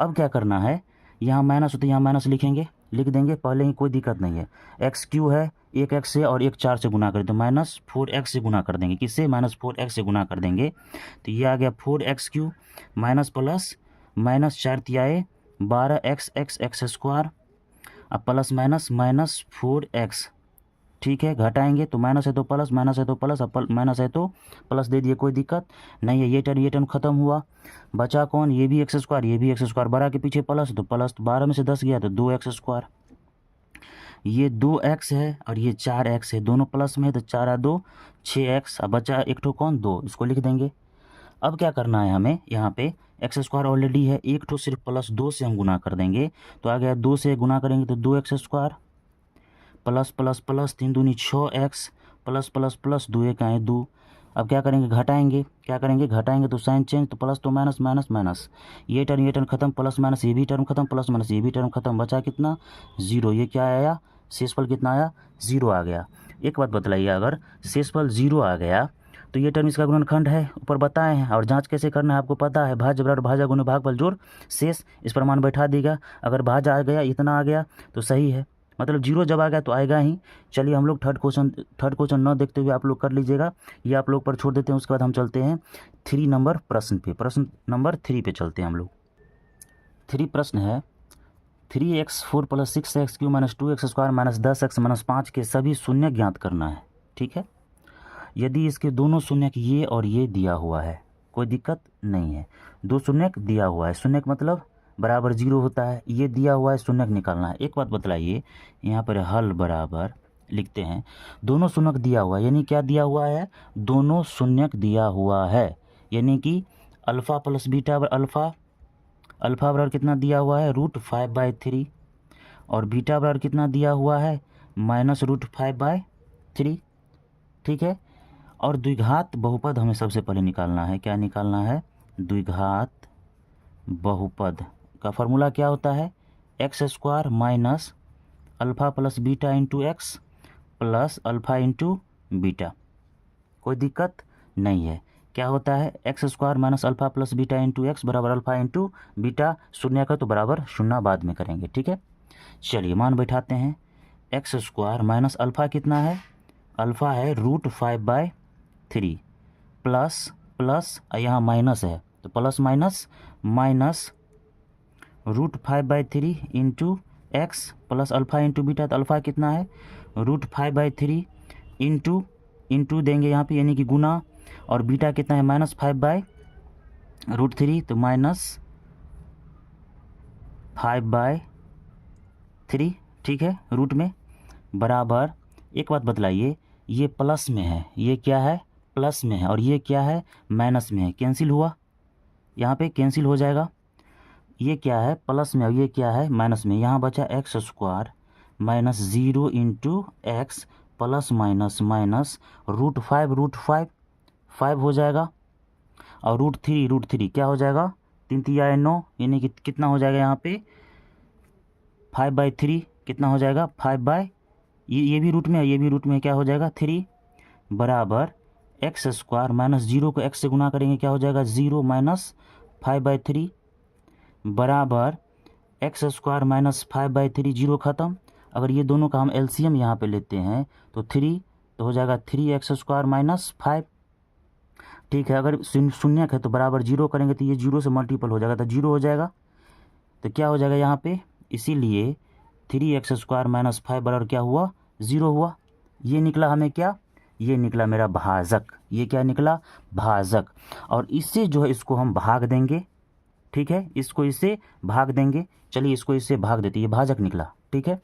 अब क्या करना है, यहाँ माइनस होते यहाँ माइनस लिखेंगे, लिख देंगे पहले ही, कोई दिक्कत नहीं है। x³ है, एक x से और एक 4 से गुना करें तो -4x से गुना कर देंगे। किससे, -4x से गुना कर देंगे तो ये आ गया 4x³ minus plus minus 4 तियाए 12x x² अब प्लस माइनस -4x। ठीक है, घटाएंगे तो माइनस है तो प्लस, माइनस है तो प्लस, अब माइनस है तो प्लस दे दिए, कोई दिक्कत नहीं है। ये टर्म खत्म हुआ, बचा कौन, ये भी x², ये भी x², बड़ा के पीछे प्लस तो प्लस, 12 में से 10 गया तो 2x²। ये 2x है और ये 4x है, दोनों प्लस में है तो 4 और 2 6x। अब बचा एक ठो कौन, 2, इसको लिख देंगे। अब क्या करना है हमें, यहाँ पे x² ऑलरेडी है, एक ठो सिर्फ +2 से हम गुना कर देंगे तो आ गया 2 से गुना करेंगे तो 2x² प्लस प्लस प्लस 3 दूनी 6x प्लस प्लस प्लस 2 1 आए 2। अब क्या करेंगे, घटाएंगे, क्या करेंगे, घटाएंगे तो साइन चेंज, तो प्लस तो माइनस, माइनस माइनस, ये टर्म खत्म, प्लस माइनस ये भी टर्म खत्म, प्लस माइनस ये भी टर्म खत्म, बचा कितना 0। ये क्या आया, शेषफल कितना आया, 0 आ गया। एक बात बतलाइए, अगर शेषफल 0 आ गया तो ये टर्म इसका गुणनखंड है, ऊपर बताए हैं। और जांच कैसे करना है आपको पता है, भाज्य बराबर भाजा गुणे भागफल जोड़ शेष, इस प्रमाण बैठा देगा। अगर भाज्य आ गया, इतना आ गया तो सही है, मतलब 0 जब आ गया तो आएगा ही। चलिए हम लोग थर्ड क्वेश्चन न देखते हुए आप लोग कर लीजिएगा, ये आप लोग पर छोड़ देते हैं। उसके बाद हम चलते हैं 3 नंबर प्रश्न पे, प्रश्न नंबर 3 पे चलते हैं हम लोग। 3 प्रश्न है 3x4 + 6x³ - 2x² - 10x - 5 के सभी शून्य ज्ञात करना है। ठीक है, यदि इसके दोनों शून्यक ये और ये दिया हुआ है, कोई दिक्कत नहीं है। 2 शून्यक दिया हुआ है, शून्यक मतलब बराबर 0 होता है, ये दिया हुआ है, शून्यक निकालना है। एक बात बतलाइए, यहाँ पर हल बराबर लिखते हैं, दोनों शून्यक दिया हुआ है, यानी क्या दिया हुआ है, दोनों शून्यक दिया हुआ है, यानी कि अल्फ़ा + बीटा अल्फ़ा बराबर कितना दिया हुआ है, √5/3, और बीटा बराबर कितना दिया हुआ है, -√5/3। ठीक है, और द्विघात बहुपद हमें सबसे पहले निकालना है। क्या निकालना है, द्विघात बहुपद का फॉर्मूला क्या होता है, x² minus alpha + beta × x plus alpha × beta. कोई दिक्कत नहीं है। क्या होता है, x² minus alpha + beta × x बराबर अल्फ़ा × बीटा। शून्य का तो बराबर शून्य बाद में करेंगे। ठीक है, चलिए मान बैठाते हैं, x² माइनस अल्फ़ा कितना है, अल्फ़ा है √5/3 प्लस प्लस यहाँ माइनस है तो plus minus minus √5/3 × x plus alpha × beta, तो अल्फ़ा कितना है √5/3 इंटू देंगे यहाँ पे, यानी कि गुना, और बीटा कितना है -5/√3 तो -5/3। ठीक है, रूट में बराबर। एक बात बतलाइए, ये प्लस में है, ये क्या है, प्लस में है, और ये क्या है, माइनस में है, कैंसिल हुआ, यहाँ पे कैंसिल हो जाएगा। ये क्या है, प्लस में, और ये क्या है, माइनस में। यहाँ बचा x² - 0 × x plus minus minus root 5 हो जाएगा, और रूट थ्री क्या हो जाएगा, 3 3 9, यानी कि कितना हो जाएगा यहाँ पे 5/3, कितना हो जाएगा 5 ये भी रूट में है, ये भी रूट में है, क्या हो जाएगा 3 बराबर एक्स स्क्वायर माइनस 0 को एक्स से गुना करेंगे क्या हो जाएगा 0 माइनस 5/3 बराबर एक्स स्क्वायर माइनस 5/3, 0 ख़त्म। अगर ये दोनों का हम एलसीएम यहाँ पे लेते हैं तो 3 तो हो जाएगा 3x² माइनस 5। ठीक है, अगर शून्यक है तो बराबर 0 करेंगे तो ये 0 से मल्टीपल हो जाएगा तो 0 हो जाएगा। तो क्या हो जाएगा यहाँ पे, इसीलिए 3x² माइनस 5 बराबर क्या हुआ 0 हुआ। ये निकला हमें क्या, ये निकला मेरा भाजक, ये क्या निकला भाजक। और इससे जो है इसको हम भाग देंगे, ठीक है, इसको इससे भाग देंगे। चलिए इसको इससे भाग देते, ये भाजक निकला। ठीक है,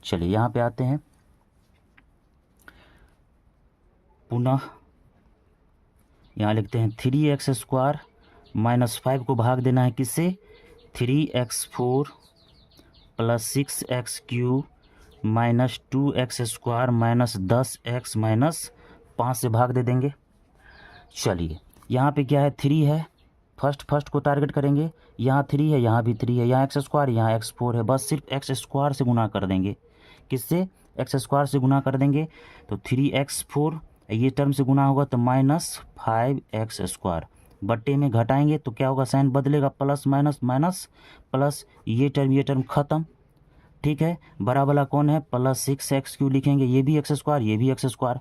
चलिए यहाँ पे आते हैं, पुनः यहाँ लिखते हैं 3x² माइनस 5 को भाग देना है किससे, 3x4 plus 6x³ minus 2x² minus 10x minus 5 से भाग दे देंगे। चलिए यहाँ पे क्या है 3 है, फर्स्ट को टारगेट करेंगे, यहाँ 3 है, यहाँ भी 3 है, यहाँ x², यहाँ x4 है, बस सिर्फ x² से गुना कर देंगे। किससे, x² से गुना कर देंगे तो 3x4 ये टर्म से गुना होगा तो माइनस 5x² बट्टे में घटाएंगे तो क्या होगा, साइन बदलेगा, प्लस माइनस माइनस प्लस, ये टर्म ख़त्म। ठीक है, बड़ा वाला कौन है, प्लस 6x³ लिखेंगे, ये भी x², ये भी x²।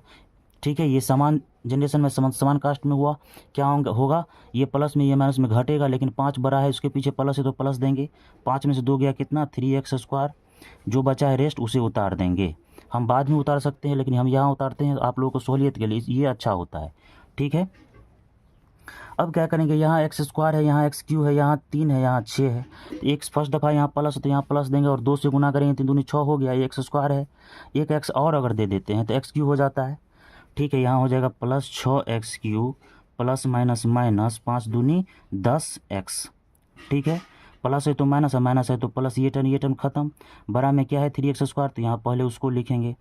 ठीक है, ये समान जनरेशन में समान कास्ट में हुआ, क्या होगा ये प्लस में ये माइनस में घटेगा, लेकिन 5 बड़ा है उसके पीछे प्लस है तो प्लस देंगे। 5 में से 2 गया कितना 3x², जो बचा है रेस्ट उसे उतार देंगे। हम बाद में उतार सकते हैं लेकिन हम यहाँ उतारते हैं आप लोगों को सहूलियत के लिए, ये अच्छा होता है। ठीक है, अब क्या करेंगे, यहाँ x² है, यहाँ x³ है, यहाँ 3 है, यहाँ 6 है, एक फर्स्ट दफ़ा यहाँ प्लस है तो यहाँ प्लस देंगे और 2 से गुना करेंगे, 3 दूनी 6 हो गया, ये x² है, एक x और अगर दे देते हैं तो x³ हो जाता है। ठीक है, यहाँ हो जाएगा plus 6x³ plus minus minus 5 दूनी 10x। ठीक है, प्लस है तो माइनस है, माइनस है तो प्लस, ये टर्म खत्म। बड़ा में क्या है 3x² तो यहाँ पहले उसको लिखेंगे,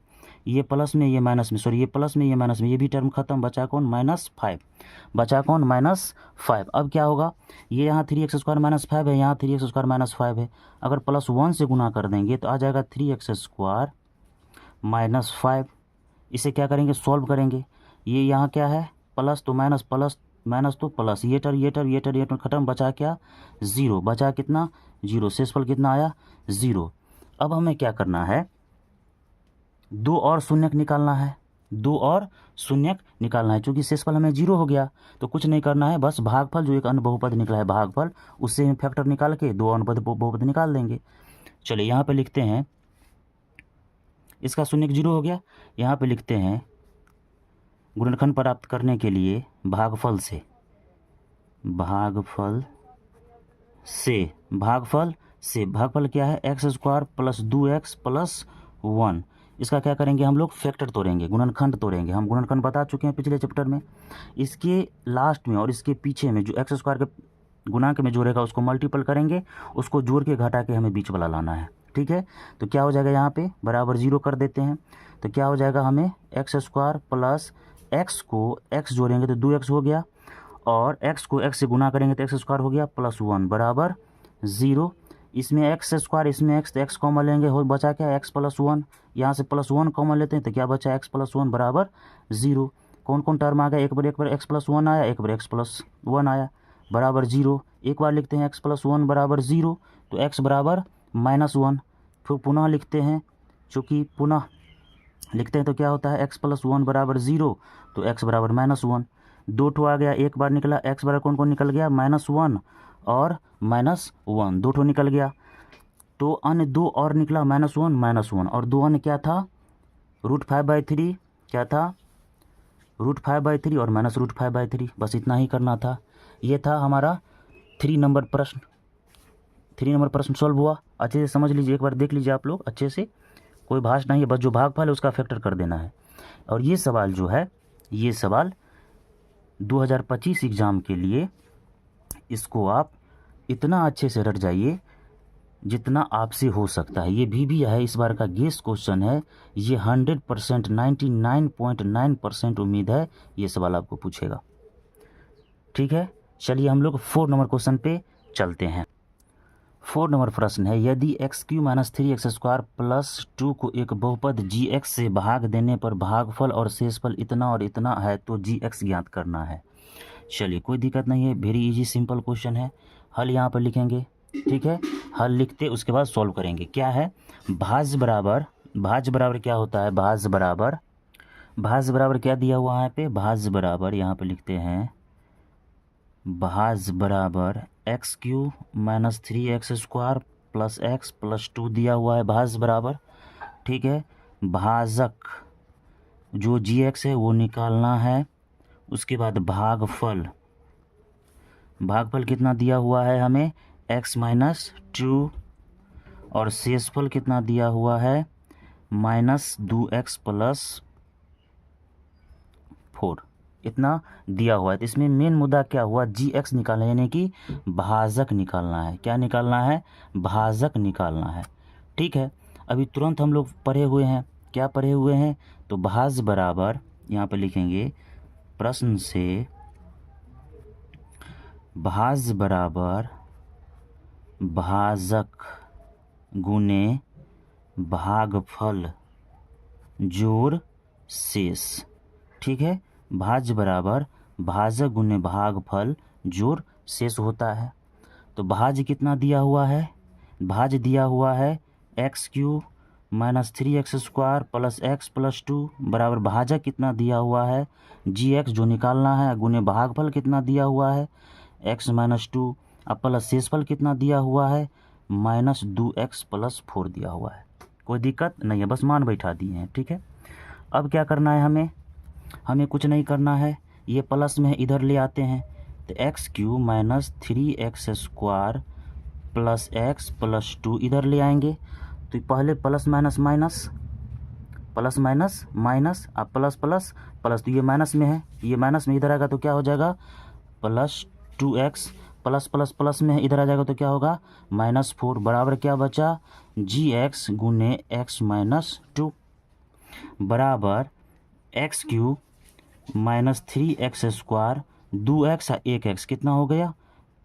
ये प्लस में ये माइनस में, सॉरी ये प्लस में ये माइनस में, ये भी टर्म खत्म, बचा कौन -5, बचा कौन -5। अब क्या होगा, ये यहाँ 3x² माइनस 5 है, यहाँ 3x² माइनस 5 है, अगर +1 से गुना कर देंगे तो आ जाएगा 3x² माइनस 5। इसे क्या करेंगे, सॉल्व करेंगे, ये यहाँ क्या है प्लस तो माइनस, प्लस माइनस तो प्लस, ये टर्म खत्म, बचा क्या 0, बचा कितना 0, शेषफल कितना आया 0। अब हमें क्या करना है, 2 और शून्यक निकालना है, 2 और शून्यक निकालना है। चूँकि शेषफल हमें 0 हो गया तो कुछ नहीं करना है, बस भागफल जो एक अन्य बहुपद निकला है भागफल, उससे हम फैक्टर निकाल के 2 अन्य बहुपद निकाल देंगे। चलिए यहाँ पे लिखते हैं, इसका शून्यक 0 हो गया, यहाँ पे लिखते हैं गुणनखंड प्राप्त करने के लिए भागफल क्या है x² प्लस 2x प्लस 1, इसका क्या करेंगे हम लोग फैक्टर तोड़ेंगे, गुणनखंड तोड़ेंगे। हम गुणनखंड बता चुके हैं पिछले चैप्टर में, इसके लास्ट में और इसके पीछे में जो x² के गुणांक में जोड़ेगा उसको मल्टीपल करेंगे, उसको जोड़ के घटा के हमें बीच वाला लाना है। ठीक है, तो क्या हो जाएगा यहाँ पे बराबर 0 कर देते हैं तो क्या हो जाएगा, हमें x² प्लस x को x जोड़ेंगे तो 2x हो गया, और x को x से गुना करेंगे तो x² हो गया प्लस 1 बराबर 0। इसमें x², इसमें x, तो x कॉमन लेंगे, हो बचा क्या x प्लस 1, यहाँ से प्लस 1 कॉमन लेते हैं तो क्या बचा x प्लस 1 बराबर 0। कौन कौन टर्म आ गया, एक बार x प्लस 1 आया, एक बार x प्लस 1 आया, बराबर 0। एक बार लिखते हैं x प्लस 1 बराबर 0 तो x बराबर -1, फिर पुनः लिखते हैं, चूँकि पुनः लिखते हैं तो क्या होता है x प्लस 1 बराबर 0 तो x बराबर -1। 2 ठो आ गया, एक बार निकला, x बराबर कौन कौन निकल गया -1 और -1, 2 ठो निकल गया। तो अन्य 2 और निकला -1 और 2 अन्य क्या था √5/3, क्या था √5/3 और -√5/3, बस इतना ही करना था। ये था हमारा 3 नंबर प्रश्न सॉल्व हुआ। अच्छे से समझ लीजिए, एक बार देख लीजिए आप लोग अच्छे से, कोई भाष नहीं है, बस जो भागफल है उसका फैक्टर कर देना है। और ये सवाल जो है, ये सवाल 2025 एग्ज़ाम के लिए, इसको आप इतना अच्छे से रट जाइए जितना आपसे हो सकता है। ये भी है, इस बार का गेस क्वेश्चन है, ये 100% 99.9% उम्मीद है ये सवाल आपको पूछेगा। ठीक है, चलिए हम लोग 4 नंबर क्वेश्चन पे चलते हैं। 4 नंबर प्रश्न है, यदि x³ - 3x² + 2 को एक बहुपद gx से भाग देने पर भागफल और शेषफल इतना और इतना है तो gx ज्ञात करना है। चलिए कोई दिक्कत नहीं है, वेरी इजी सिंपल क्वेश्चन है। हल यहाँ पर लिखेंगे, ठीक है, हल लिखते उसके बाद सॉल्व करेंगे। क्या है, भाज्य बराबर क्या होता है, भाज्य बराबर क्या दिया हुआ है यहाँ पे, भाज्य बराबर यहाँ पे लिखते हैं, भाज्य बराबर x³ - 3x² + x + 2 दिया हुआ है, भाज्य बराबर। ठीक है, भाजक जो gx है वो निकालना है। उसके बाद भागफल कितना दिया हुआ है हमें, x - 2, और शेषफल कितना दिया हुआ है, -2x + 4, इतना दिया हुआ है। तो इसमें मेन मुद्दा क्या हुआ, gx निकालना, यानी कि भाजक निकालना है। क्या निकालना है, भाजक निकालना है। ठीक है, अभी तुरंत हम लोग पढ़े हुए हैं, क्या पढ़े हुए हैं, तो भाज्य बराबर यहाँ पे लिखेंगे प्रश्न से, भाज्य बराबर भाजक गुने भागफल जोड़ शेष। ठीक है, भाज्य बराबर भाजक गुने भागफल जोड़ शेष होता है। तो भाज्य कितना दिया हुआ है, भाज्य दिया हुआ है x³ - 3x² + x + 2 बराबर भाजक कितना दिया हुआ है, gx जो निकालना है, गुने भागफल कितना दिया हुआ है, x - 2, अब प्लस शेषफल कितना दिया हुआ है, -2x + 4 दिया हुआ है। कोई दिक्कत नहीं है, बस मान बैठा दिए हैं। ठीक है, अब क्या करना है हमें कुछ नहीं करना है, ये प्लस में इधर ले आते हैं, तो x³ - 3x² + x + 2 इधर ले आएंगे। तो पहले प्लस माइनस माइनस, अब प्लस प्लस प्लस, तो ये माइनस में है, ये माइनस में इधर आएगा तो क्या हो जाएगा, +2x, प्लस प्लस प्लस में इधर आ जाएगा तो क्या होगा, -4 बराबर क्या बचा, gx गुने x - 2 बराबर x³ - 3x², 2x और 1x कितना हो गया,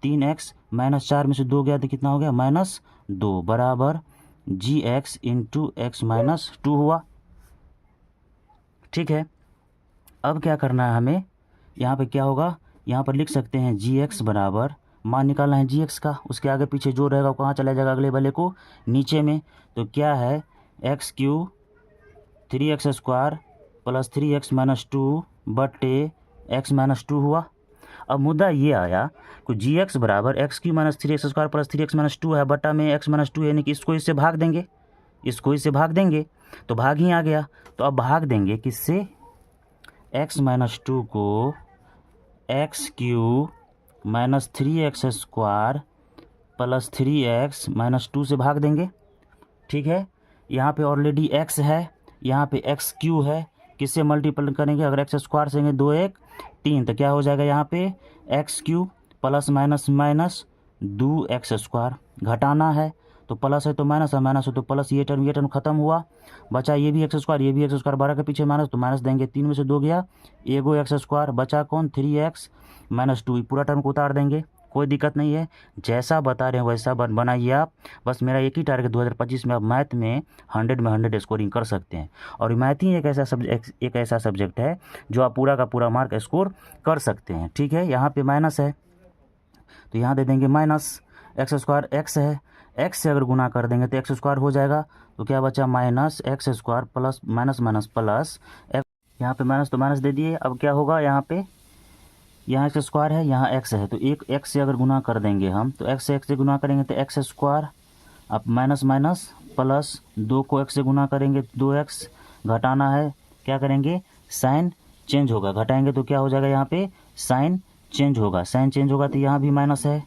3x, -4 में से 2 गया तो कितना हो गया, -2 बराबर gx × x - 2 हुआ। ठीक है, अब क्या करना है हमें, यहाँ पे क्या होगा, यहाँ पर लिख सकते हैं gx बराबर, मान निकालना है gx का, उसके आगे पीछे जो रहेगा कहाँ चला जाएगा, अगले वाले को नीचे में। तो क्या है, x³ 3x² + 3x - 2 बटे x - 2 हुआ। अब मुद्दा ये आया कि gx बराबर x³ - 3x² + 3x - 2 है, बटा में x - 2, यानी कि इसको इससे भाग देंगे, तो भाग ही आ गया। तो अब भाग देंगे किससे, x - 2 को x³ - 3x² + 3x - 2 से भाग देंगे। ठीक है, यहाँ पे ऑलरेडी x है, यहाँ पे x³ है, किससे मल्टीपल करेंगे, अगर x² से 2 1 3, तो क्या हो जाएगा, यहाँ पे x³ + -2x², घटाना है तो प्लस है तो माइनस है, माइनस है तो प्लस, ये टर्म खत्म हुआ, बचा ये भी x², ये भी x², 12 के पीछे माइनस तो माइनस देंगे, 3 में से 2 गया, एगो x², बचा कौन, 3x - 2, पूरा टर्म को उतार देंगे। कोई दिक्कत नहीं है, जैसा बता रहे हैं वैसा बनाइए आप। बस मेरा एक ही टारगेट 2025 में आप मैथ में 100 में 100 स्कोरिंग कर सकते हैं, और मैथ ही एक ऐसा सब्जेक्ट है जो आप पूरा का पूरा मार्क स्कोर कर सकते हैं। ठीक है, यहाँ पे माइनस है तो यहाँ दे देंगे -x², x है, x से अगर गुना कर देंगे तो x² हो जाएगा, तो क्या बचा, -x² plus minus minus plus, यहाँ पे माइनस तो माइनस दे दिए। अब क्या होगा, यहाँ पे यहाँ x² है, यहाँ x है, तो एक x से अगर गुना कर देंगे हम, तो x से गुना करेंगे तो x², अब माइनस माइनस प्लस, 2 को x से गुना करेंगे 2x, घटाना है, क्या करेंगे, साइन चेंज होगा, घटाएंगे तो क्या हो जाएगा, यहाँ पे साइन चेंज होगा, तो यहाँ भी माइनस है,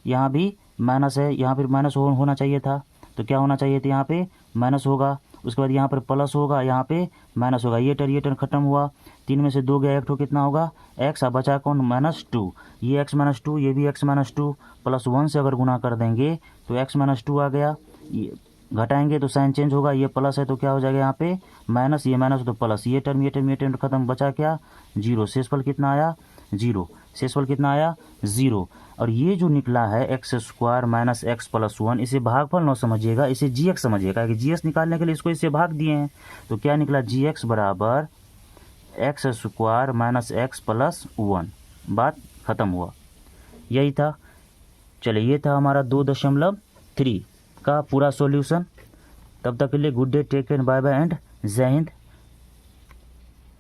यहाँ भी माइनस है, यहाँ पर माइनस होना चाहिए था, तो क्या होना चाहिए था, यहाँ पे माइनस होगा, उसके बाद यहाँ पर प्लस होगा, यहाँ पे माइनस होगा, ये टर्म खत्म हुआ, 3 में से 2 गया, एक तो कितना होगा x, अब बचा कौन -2, ये x - 2, ये भी x - 2, प्लस 1 से अगर गुना कर देंगे तो x - 2 आ गया, ये घटाएंगे तो साइन चेंज होगा, ये प्लस है तो क्या हो जाएगा यहाँ पे माइनस, ये माइनस तो प्लस, ये टर्म खत्म, बचा क्या 0, शेषफल कितना आया 0, शेषफल कितना आया 0। और ये जो निकला है x² माइनस x प्लस 1, इसे भागफल न समझिएगा, इसे gx समझिएगा कि gx निकालने के लिए इसको इससे भाग दिए हैं, तो क्या निकला gx बराबर x² माइनस x प्लस 1, बात खत्म हुआ, यही था। चलिए ये था हमारा 2.3 का पूरा सॉल्यूशन। तब तक के लिए good day, take care, bye bye and जय हिंद।